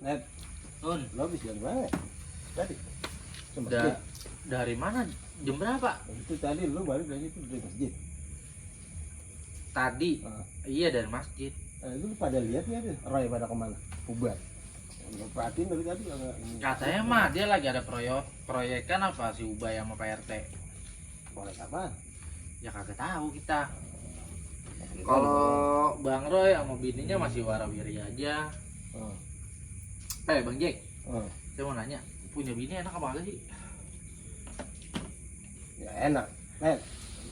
Net, lo habis dari mana? Tadi. Dari mana? Jam berapa? Itu tadi lo balik dari situ dari masjid. Tadi. Iya dari masjid. Itu pada lihat ya deh, Roy pada kemana? Bubar. Perhatiin dari tadi agak ini. Katanya mah dia lagi ada proyekan apa si Ubay sama Pak RT. Boleh kapan? Ya kagak tahu kita. Kalau Bang Roy sama bininya masih warawiri aja. Bang Jack. Saya mau nanya, punya bini enak apa enggak sih? Ya enak, men.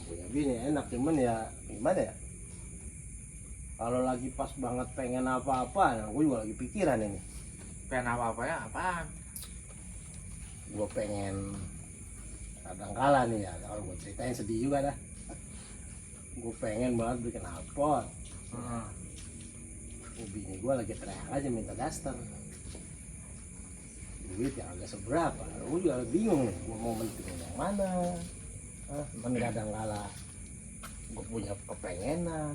Punya bini enak, cuman ya gimana ya? Kalau lagi pas banget pengen apa-apa, nah gue juga lagi pikiran ini. Pengen apa-apa ya? Apaan? Gue pengen kadang-kala nih ya, kalau gue ceritain sedih juga dah. Gue pengen banget bikin alpot. Bini gue lagi teriak aja minta daster. Duit yang agak seberapa, gue juga bingung nih, gue mau mentingin yang mana. Kadang-kala gue punya kepengenan,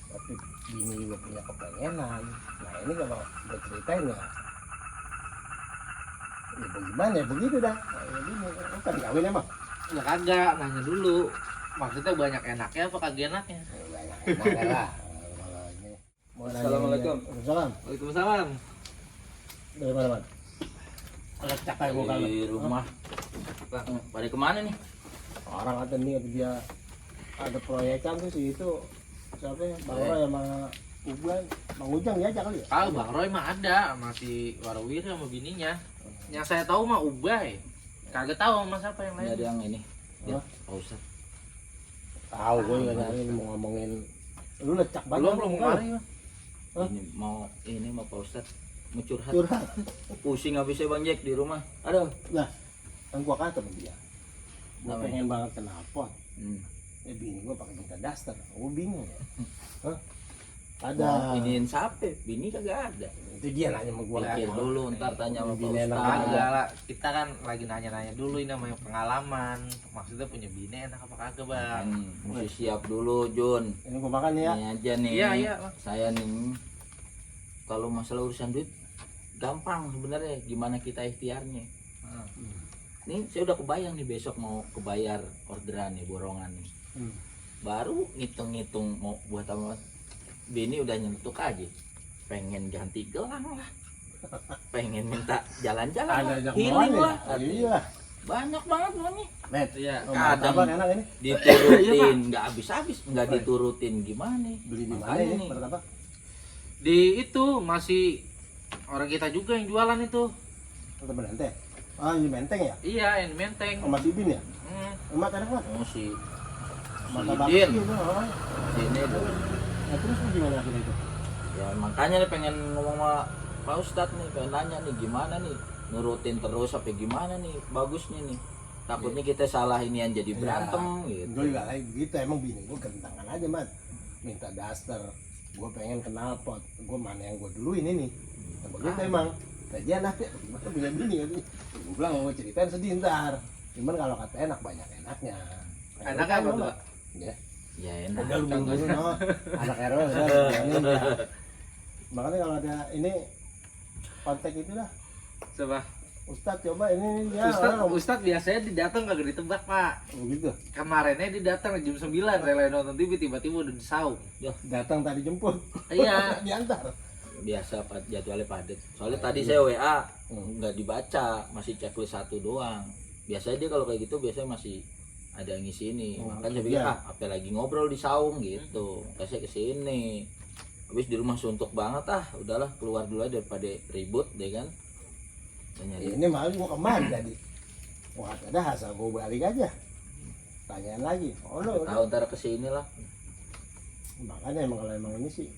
tapi bini juga punya kepengenan. Nah ini kalau gue ceritain ya bagaimana ya begitu dah. Ya bini, lu kan kawin emang? Ya kagak, nanya dulu. Maksudnya banyak enaknya apa kagak enaknya? Banyak enaknya lah. Assalamualaikum. Waalaikumsalam. Dari mana, Man? Lecak kayak gue kalau Di rumah. Pada kemana nih? orang kata nih dia ada proyekan tuh sih itu siapa ya? Bang Roy sama Ubay, Bang Ujang diajak kali ya? Tahu Bang Roy mah ada, masih warawiri sama bininya. Yang saya tahu mah Ubay. Kagak tahu sama siapa yang Ini lain. ada yang ini. Ya, Hah? Pak Ustadz. Tahu gue juga nyari mau ngomongin lu lecak banget. Belum kemari. Hah? Ini mau Pak Ustadz mau curhat. Curhat. Pusing habisnya Bang Jack di rumah. Aduh. Lah, kan gua kata sama dia. Gua Namanya? pengen banget kenalpot. Hmm. Bini gua pakai minta daster. Gua bingung ya. Hah? Mau Ada. iniin sape, bini kagak ada. Itu dia nanya sama gua. Pikir dulu, ntar tanya sama Pak Bini enak Ustadz. Kagak lah, kita kan lagi nanya-nanya dulu ini namanya pengalaman. Maksudnya punya bini enak apa kagak, Bang? Mesti siap dulu, Jun. Ini gua makan ya. Ini aja nih. Iya, iya, Bang. Saya nih kalau masalah urusan duit gampang sebenarnya, gimana kita ikhtiarnya. Nih saya udah kebayang nih besok mau kebayar orderan nih, borongan nih. Baru ngitung-ngitung mau buat apa, bini udah nyentuk aja, pengen ganti gelang lah, pengen minta jalan-jalan Ada lah, ajak healing mawan lah. ya? Iya. Banyak banget maunya. Net. Iya, Kadang Martabak enak ini. diturutin nggak habis-habis, nggak diturutin gimana. Beli di mana Makanya ini? nih. Martabak. di itu masih orang kita juga yang jualan itu. Atau Menteng. Ah, ini Menteng ya? Iya, yang di Menteng. Sama si Bin ya? Emak enak banget. Oh si Martabak Din itu. sini tuh. Nah, terus lu gimana akhirnya itu? Ya makanya nih pengen ngomong sama Pak Ustadz nih, pengen nanya nih gimana nih, nurutin terus apa gimana nih bagusnya nih, takutnya kita salah inian jadi berantem gitu. Gue juga kayak gitu, emang bini gue kentangan aja, Man. Minta daster, gue pengen knalpot, gue mana yang gue duluin ini. Nah, begitu emang. Tadi anaknya, gimana punya bini kan? Gue bilang mau ceritain sedih ntar. Cuman kalau kata enak, banyak enaknya. Enaknya apa tuh, Pak? Ya, Ya enak. udah lu buru-buru no. Anak RW udah bilangin ya. Makanya kalau ada ini kontak itu dah. Coba. Ustadz coba ini ya. Ustadz biasanya didatang kagak ditebak, Pak. Begitu. Kemarinnya didatang jam 9 rela nonton TV, tiba-tiba udah disaung. Datang tadi jemput. Iya. Diantar. Biasa jadwalnya padat. Soalnya tadi saya WA nggak dibaca, masih checklist 1 doang. Biasanya dia kalau kayak gitu biasanya masih ada yang ngisi ini. Makanya saya pikir apa lagi ngobrol di saung gitu. Makanya saya kesini. Habis di rumah suntuk banget udahlah keluar dulu aja daripada ribut deh kan. Tanya dia. Ini malah gua kemana tadi? Wah, ada asal gua balik aja. Tanyain lagi. Oh lo, Tahu ntar kesini lah. makanya emang kalau emang ini sih,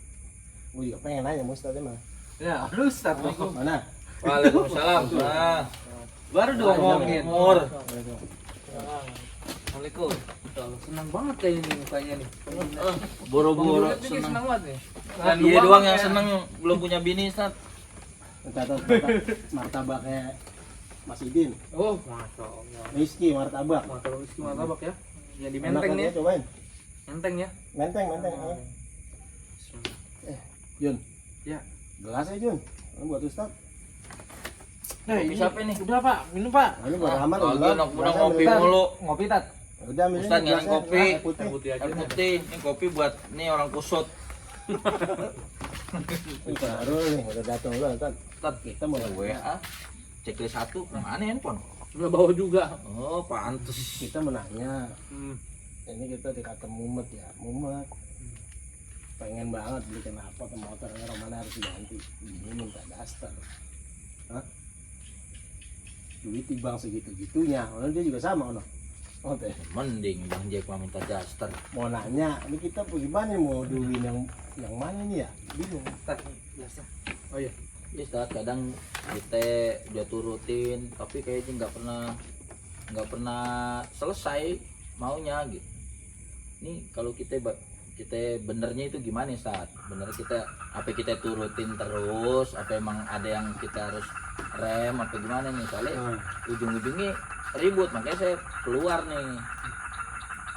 gua juga pengen nanya Ustadz emang. Ya, lu Ustadz. Mana? Waalaikumsalam. Nah, Baru dong ngomongin. umur. Assalamualaikum. Senang banget kayak ini mukanya nih. Boro-boro Senang seneng. banget nih. Kan dia doang yang seneng belum punya bini, Ustaz. Catat martabaknya Mas Idin. Oh, masya Allah. Rizky martabak. Martabak ya. Yang di Enak Menteng kan nih. ya, cobain. Menteng ya. Menteng. Yun. Ya. Gelas aja Jun. Ini buat Ustaz. Nah, Kopi ini siapa nih? udah Pak, minum Pak. Nah, ini buat Rahmat. Kagak gelas. enak udah Gelasnya ngopi ambil. mulu. Ngopi Tat. Udah ambil Ustaz ini nyalain gelasnya. kopi. Air putih. Putih aja. Air putih, ini kopi buat nih orang kusut. Ini baru nih, udah datang lu Ustaz. Tat, Kita mau WA. Checklist 1, kemana handphone? Udah bawa juga. Oh, pantes. kita menanya. Hmm. Ini kita dikata mumet ya, mumet. Pengen banget beli kenapa ke motor ini Romana harus diganti. Ini minta daster. Hah? Duit tibang segitu-gitunya. Orang dia juga sama ono. Oh teh. Mending Bang Jack mah minta daster. Mau nanya, ini kita gimana nih mau duit yang mana nih ya? Bingung. Tat, biasa. Oh iya. Ya Ustaz, kadang kita udah turutin tapi kayaknya nggak pernah selesai maunya gitu. Ini kalau kita benernya itu gimana Ustaz? Bener apa kita turutin terus, apa emang ada yang kita harus rem apa gimana nih? Soalnya ujung-ujungnya ribut, makanya saya keluar nih.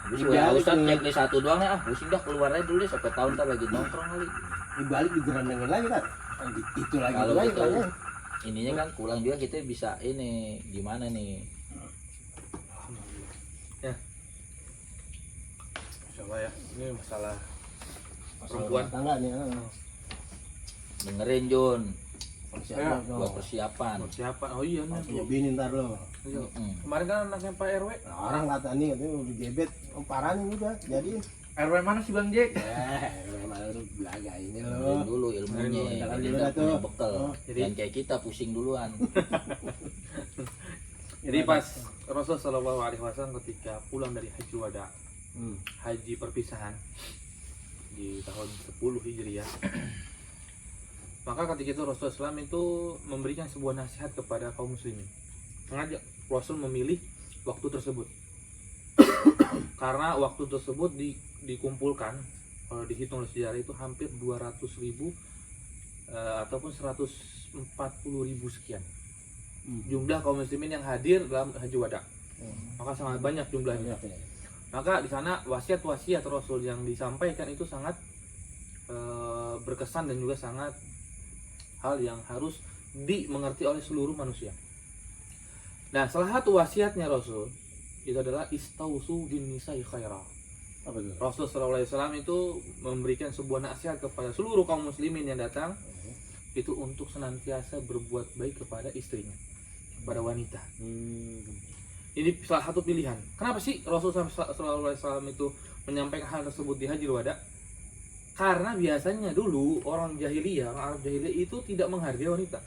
Habis Dibalik Ustaz nih. checklist 1 doang nih, pusing dah, keluar aja dulu deh, sampai tahun ntar lagi nongkrong kali. Dibalik digerandengin lagi kan? Itu lagi Kalau itu lagi gitu, kayaknya. ininya kan pulang juga kita bisa ini gimana nih? Coba ya. Ini masalah Masalah perempuan. rumah tangga nih. Dengerin Jun, Persiapan Ya, buat persiapan. siapa? Oh iya nih. punya bini ntar lo. Iya. Mm. Kemarin kan anaknya Pak RW. Nah, orang kata nih katanya udah gebet, oh, parah nih udah. Jadi RW mana sih Bang Jack? memang lu belaga ini lo. Dengerin dulu ilmunya, Dengerin jadi dulu nggak dah tuh. punya bekal. Oh, jadi- Dan kayak kita pusing duluan. Jadi pas Rasul Shallallahu Alaihi Wasallam ketika pulang dari Haji Wada, haji perpisahan di tahun 10 Hijriah, maka ketika itu Rasulullah SAW itu memberikan sebuah nasihat kepada kaum muslimin, mengajak Rasul memilih waktu tersebut karena waktu tersebut dikumpulkan, kalau dihitung oleh sejarah itu hampir 200.000 ataupun 140.000 sekian jumlah kaum muslimin yang hadir dalam Haji Wada. Maka sangat banyak jumlahnya. Maka di sana wasiat-wasiat Rasul yang disampaikan itu sangat berkesan dan juga sangat hal yang harus dimengerti oleh seluruh manusia. Nah, salah satu wasiatnya Rasul itu adalah istausu bin nisa'i khaira. Apa itu? Rasul SAW itu memberikan sebuah nasihat kepada seluruh kaum muslimin yang datang, itu untuk senantiasa berbuat baik kepada istrinya, kepada wanita. Ini salah satu pilihan. Kenapa sih Rasulullah SAW itu menyampaikan hal tersebut di Haji Wada? Karena biasanya dulu orang jahiliyah, orang Arab jahiliyah itu tidak menghargai wanita,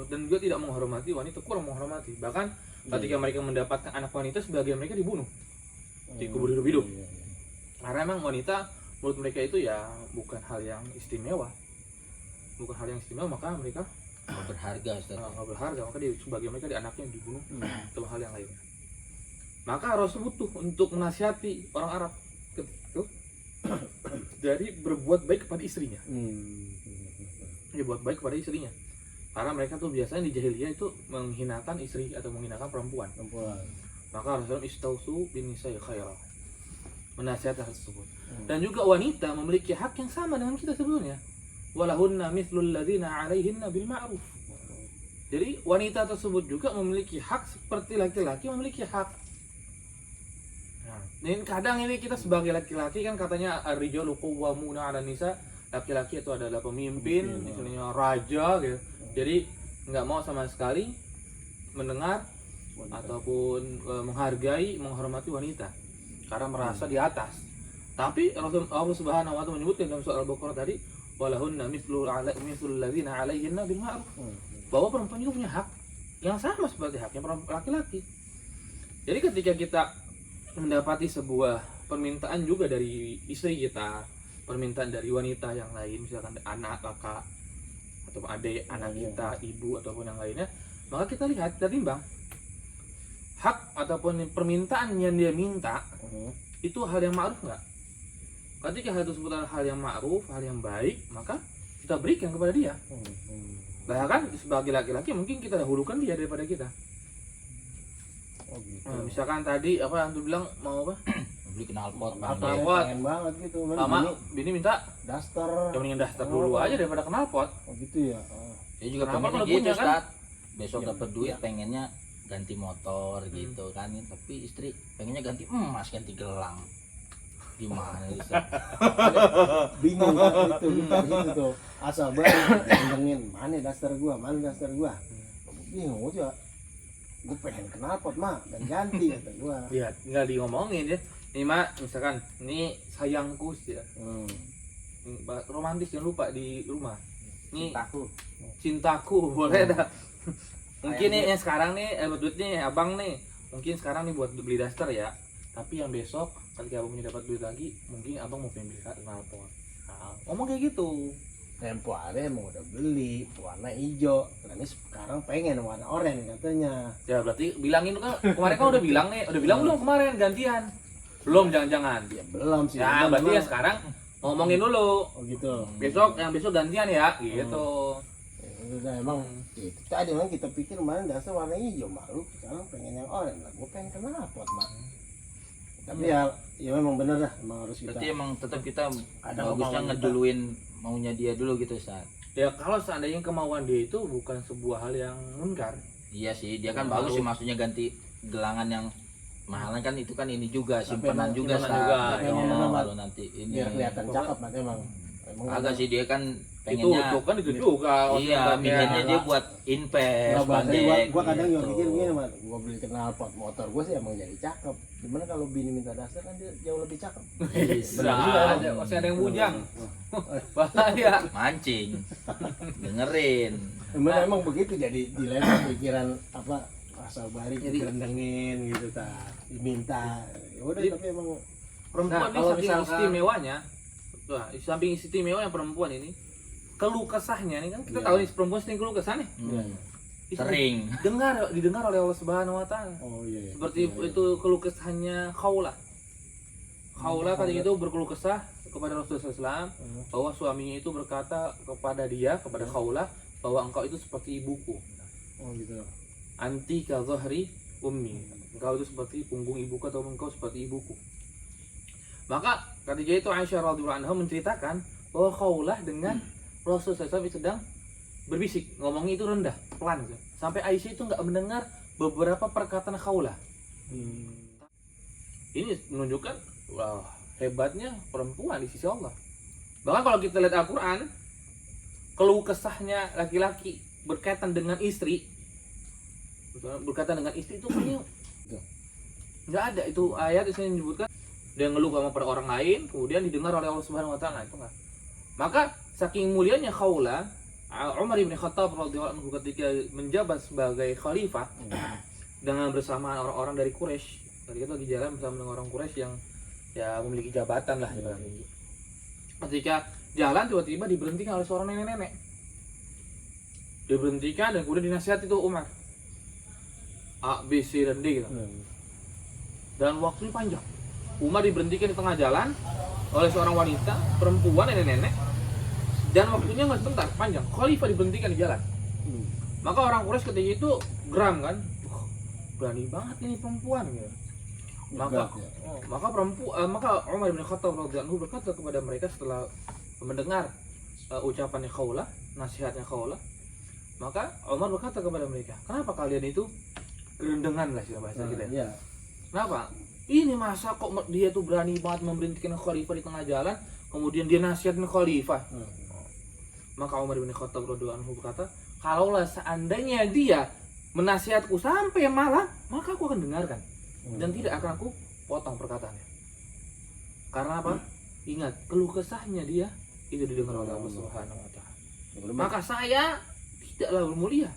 dan juga tidak menghormati wanita, kurang menghormati. Bahkan ketika mereka mendapatkan anak wanita, sebagian mereka dibunuh, dikubur hidup-hidup. Karena memang wanita menurut mereka itu ya bukan hal yang istimewa, maka mereka Nggak berharga Ustaz. nggak berharga, maka sebagian mereka di anaknya dibunuh atau hal yang lainnya. Maka Rasul butuh untuk menasihati orang Arab itu dari berbuat baik kepada istrinya. Buat baik kepada istrinya, karena mereka tuh biasanya di jahiliyah itu menghinakan istri atau menghinakan perempuan. Maka Rasul istausu bin nisa'i khaira, menasihati hal tersebut. Dan juga wanita memiliki hak yang sama dengan kita sebelumnya. Walahunna mithlul ladzina 'alaihinna bil ma'ruf. Jadi wanita tersebut juga memiliki hak seperti laki-laki memiliki hak. Nah, ini kadang ini kita sebagai laki-laki kan katanya ar-rijalu qawwamuna 'alan nisa, laki-laki itu adalah pemimpin, istilahnya raja gitu. Jadi nggak mau sama sekali mendengar ataupun menghargai, menghormati wanita karena merasa di atas. Tapi Allah Subhanahu wa taala menyebutkan dalam surah Al-Baqarah tadi, walahunna mithlul ladzina 'alaihinna bil ma'ruf. Bahwa perempuan juga punya hak yang sama seperti haknya laki-laki. Jadi ketika kita mendapati sebuah permintaan juga dari istri kita, permintaan dari wanita yang lain, misalkan anak, kakak, atau adik, anak kita, ibu, ataupun yang lainnya, maka kita lihat, kita timbang hak ataupun permintaan yang dia minta itu hal yang ma'ruf nggak? Ketika hal tersebut adalah hal yang ma'ruf, hal yang baik, maka kita berikan kepada dia. Bahkan sebagai laki-laki mungkin kita dahulukan dia daripada kita. Nah, misalkan tadi apa antum bilang mau apa? Beli knalpot Apa? Pengen banget gitu. Mama, bini minta daster. Yang mendingan daster dulu aja daripada knalpot. Oh gitu ya. Saya juga Kenapa pengennya kalau gitu punya, kan? Ustaz. Besok Iya, dapat duit iya. pengennya ganti motor gitu kan, tapi istri pengennya ganti emas, ganti gelang. Gimana Ustaz? Bingung kan itu kita gitu tuh. Asal banget ngomongin mana daster gua. Bingung aja. Gue pengen knalpot mah dan ganti kata gua. Lihat, nggak diomongin ya. Nih mak, misalkan, ini sayangku sih ya. Romantis jangan lupa di rumah. Nih cintaku boleh dah. Mungkin nih yang sekarang nih, duit nih abang nih. Mungkin sekarang nih buat beli daster ya. Tapi yang besok ketika abangnya dapat duit lagi, mungkin abang mau pengen beli knalpot. Nah, ngomong kayak gitu. Tempo hari emang udah beli warna hijau. Nah ini sekarang pengen warna oranye katanya. Ya berarti bilangin kan kemarin kan udah bilang nih, udah bilang belum kemarin gantian. Belum jangan-jangan. Ya belum sih. Ya belum, berarti ya memang. sekarang ngomongin dulu. Oh gitu. Yang besok gantian ya, gitu. Ya, udah emang itu tadi memang kita pikir kemarin dasar warna hijau malu sekarang pengen yang oranye lah. Gue pengen knalpot mah. Tapi ya memang bener lah, emang harus kita. Berarti emang tetap kita Ada bagusnya kemauan ngeduluin maunya dia dulu gitu Ustaz. Ya kalau seandainya kemauan dia itu bukan sebuah hal yang munkar. Iya sih, dia kan bagus sih maksudnya ganti gelangan yang mahalan kan, itu kan ini juga simpanan emang juga simpanan Ustaz. juga. Tapi Emang ngomong benar, kalau nanti ini biar kelihatan cakep mah emang. Emang agak sih dia kan Itu pengennya kan itu juga. iya, mikirnya dia buat invest, pandai. gua kadang juga gitu. mikir gini mah, gua beli knalpot motor gua sih emang jadi cakep. Gimana kalau bini minta dasar kan dia jauh lebih cakep. Bisa Benar juga, ada, masih ada yang bujang. Bahaya. Mancing, dengerin. Emang begitu jadi dilempar pikiran apa asal balik Jadi- digendengin gitu diminta. Ya udah Jadi- tapi emang Perempuan Nah, ini kalau saking misalkan- istimewanya, samping istimewanya perempuan ini, keluh kesahnya nih kan kita Iya. tahu nih perempuan sering keluh kesah nih. Itu Sering. didengar oleh Allah Subhanahu wa taala. oh iya. Seperti itu keluh kesahnya Khawlah. Khawlah tadi itu berkeluh kesah kepada Rasulullah SAW bahwa suaminya itu berkata kepada dia, kepada Khawlah, bahwa engkau itu seperti ibuku. Oh gitu. Anti ka zahri ummi. Engkau itu seperti punggung ibuku atau engkau seperti ibuku. Maka ketika itu Aisyah radhiyallahu anha menceritakan bahwa Khawlah dengan Rasulullah SAW sedang berbisik, ngomongnya itu rendah, pelan gitu. Sampai Aisyah itu nggak mendengar beberapa perkataan Khawlah. Ini menunjukkan wah, hebatnya perempuan di sisi Allah. Bahkan kalau kita lihat Al-Quran, keluh kesahnya laki-laki berkaitan dengan istri, berkaitan dengan istri itu kayaknya nggak ada. Itu ayat yang menyebutkan dia ngeluh sama pada orang lain, kemudian didengar oleh Allah Subhanahu Wa Taala, itu nggak. Maka saking mulianya Khawlah, Umar bin Khattab radhiyallahu anhu ketika menjabat sebagai khalifah dengan bersama orang-orang dari Quraisy, ketika itu lagi jalan bersama dengan orang Quraisy yang ya memiliki jabatan lah ibaratnya. Ketika jalan tiba-tiba diberhentikan oleh seorang nenek-nenek. Diberhentikan dan kemudian dinasihati itu Umar. A, B, C, dan D gitu. Dan waktunya panjang. Umar diberhentikan di tengah jalan oleh seorang wanita, perempuan, nenek-nenek. Dan waktunya nggak sebentar, panjang. Khalifah diberhentikan di jalan. Maka orang Quraisy ketika itu geram kan. Wah, berani banget ini perempuan gitu. Maka Umar bin Khattab radhiyallahu anhu berkata kepada mereka setelah mendengar ucapannya Khawlah, nasihatnya Khawlah, maka Umar berkata kepada mereka, kenapa kalian itu kerendengan lah istilah bahasa kita. Iya. Kenapa? Ini masa kok dia tuh berani banget memberhentikan khalifah di tengah jalan, kemudian dia nasihatin khalifah. Maka Umar bin Khattab radhiyallahu anhu berkata, kalaulah seandainya dia menasihatku sampai malam, maka aku akan dengarkan. Dan tidak akan aku potong perkataannya. Karena apa? Ingat, keluh kesahnya dia itu didengar oleh Allah Subhanahu wa taala. Maka saya tidaklah mulia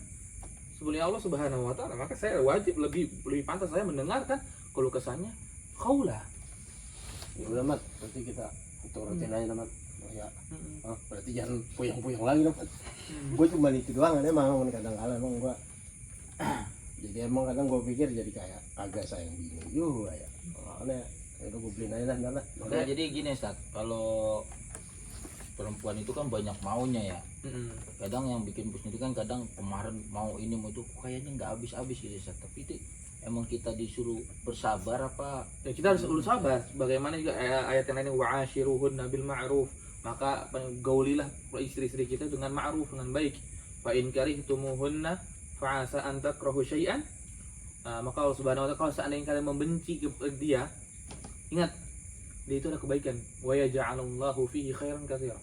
sebelum Allah Subhanahu wa taala, maka saya wajib lebih pantas saya mendengarkan keluh kesahnya Khawlah. Ya udah Mat, berarti kita turutin aja Mat. Ya. Berarti jangan puyeng-puyeng lagi Mat. Gue cuma itu doang emang kadang-kadang emang gua jadi emang kadang gue pikir jadi kayak agak sayang bini juga ya. Soalnya udah gue beliin aja lah. Nah, jadi gini Ustaz, kalau perempuan itu kan banyak maunya ya. Kadang yang bikin pusing itu kan kadang kemarin mau ini mau itu kayaknya nggak habis-habis gitu Ustaz. Tapi itu emang kita disuruh bersabar apa? Ya, kita harus sabar. Bagaimana juga ayat yang lain wa'ashiruhunna bil ma'ruf. maka gaulilah istri-istri kita dengan ma'ruf, dengan baik. Fa in karihtumuhunna fa asa an takrahu syai'an. Maka Allah Subhanahu wa taala, kalau seandainya kalian membenci dia, ingat dia itu ada kebaikan. Wa yaj'alullahu fihi khairan katsira.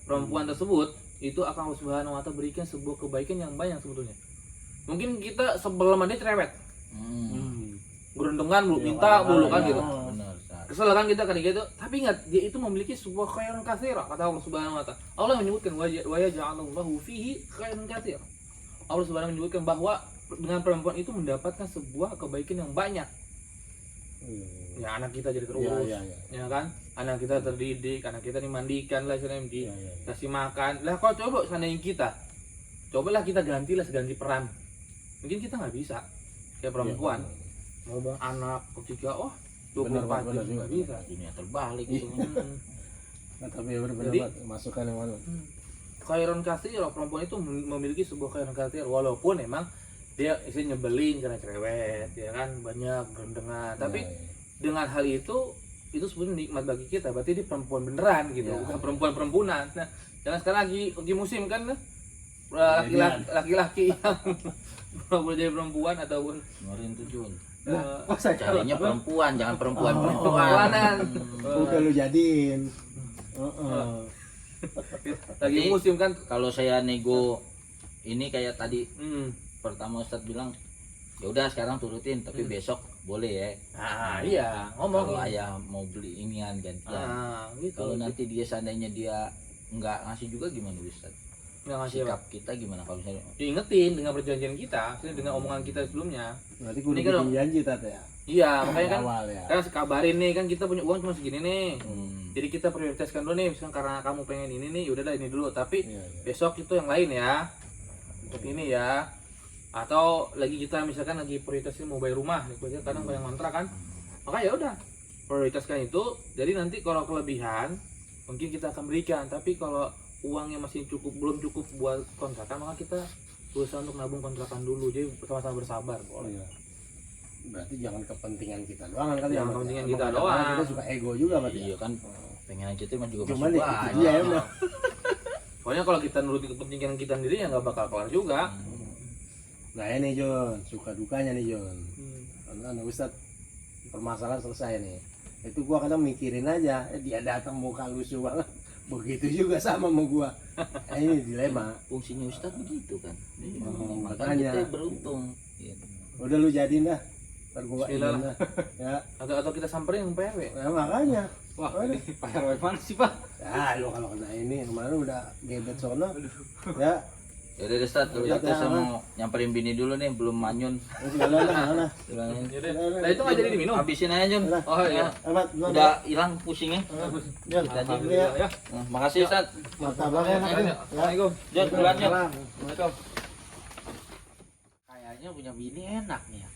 Perempuan tersebut itu akan Allah Subhanahu wa taala berikan sebuah kebaikan yang banyak sebetulnya. Mungkin kita sebelum dia cerewet. Gerundungan belum minta mulu kan gitu. Benar. Kesel kan kita kayak gitu, tapi ingat dia itu memiliki sebuah khairan katsira, kata Allah Subhanahu wa taala. Allah menyebutkan wa yaj'alullahu fihi khairan katsira. Allah Subhanahu menyebutkan bahwa dengan perempuan itu mendapatkan sebuah kebaikan yang banyak. Ya anak kita jadi terurus, ya kan? Anak kita terdidik, anak kita dimandikan lah, dikasih makan. Lah kalau coba seandainya kita, cobalah kita gantilah seganti peran. Mungkin kita nggak bisa kayak perempuan. Ngomong anak ketika 24 jam nggak bisa. Dunia terbalik itu. Nah, tapi benar-benar Jadi, masukan yang mana? Khairon katsir, perempuan itu memiliki sebuah khairon katsir, walaupun emang dia isi nyebelin karena cerewet, ya kan, banyak gerendengan. Tapi dengan hal itu sebenarnya nikmat bagi kita. Berarti dia perempuan beneran gitu, bukan perempuan-perempunan. Nah, jangan sekarang lagi musim kan laki-laki yang boleh jadi perempuan ataupun Ngeluarin tujuan. carinya Carinya perempuan, jangan perempuan. Udah lu jadiin. lagi Jadi, musim kan. Kalau saya nego ini kayak tadi pertama Ustadz bilang, ya udah sekarang turutin, tapi besok boleh ya. Nah, iya, ngomong. Kalau ayah mau beli inian gantian. Gitu. Kalau nanti dia seandainya dia nggak ngasih juga gimana Ustadz? nggak ngasih Sikap kita gimana kalau misalnya? diingetin dengan perjanjian kita, dengan omongan kita sebelumnya. Berarti gue Ini udah kan- bikin janji tata ya. Iya, makanya kan Awal ya. kan kabarin nih kan kita punya uang cuma segini nih. Hmm. Jadi kita prioritaskan dulu nih, misalnya karena kamu pengen ini nih, udahlah ini dulu. Tapi Iya. besok itu yang lain ya, untuk ini ya. Atau lagi kita misalkan lagi prioritasin mau bayar rumah, nih kadang bayar kontrak kan. Maka ya udah prioritaskan itu. Jadi nanti kalau kelebihan mungkin kita akan berikan. Tapi kalau uangnya masih belum cukup buat kontrakan, maka kita berusaha untuk nabung kontrakan dulu. Jadi sama-sama bersabar. Boleh. Iya. Berarti jangan kepentingan kita doang kan ya. Jangan Mat? kepentingan Emang kita kadang-kadang doang. Kita suka ego juga Mat, ya. Iya kan, pengen aja tuh mah juga Cuman masuk ya itu banyak. dia emang. Pokoknya kalau kita nuruti kepentingan kita sendiri ya nggak bakal kelar juga. Nah ini Jon, suka dukanya nih Jon. Karena Ustadz permasalahan selesai nih. Itu gua kadang mikirin aja, dia datang muka lusuh banget. Begitu juga sama gua. Ini dilema. Fungsinya Ustadz begitu kan. Makanya. Kita beruntung. Iya. Udah lu jadiin dah. Ntar gua Bismillah ingin dah. Ya, Atau kita samperin yang PRW. ya makanya. Wah, ini Pak RW mana sih Pak? Ya lu kalau kena ini kemarin udah gebet sono. Ya, Ya udah Ustadz, kalau Udah, gitu saya udah. mau nyamperin bini dulu nih, belum manyun. jalan. Nah itu nggak jadi diminum. Habisin aja Jun. Udah. Oh iya. Amat, Udah hilang pusingnya. Jon, Kita aja dulu ya. Ya. Nah, makasih Ustadz. Martabaknya enak nih. Ya. Assalamualaikum. Jon, duluan Jon. Assalamualaikum. Kayaknya punya bini enak nih ya.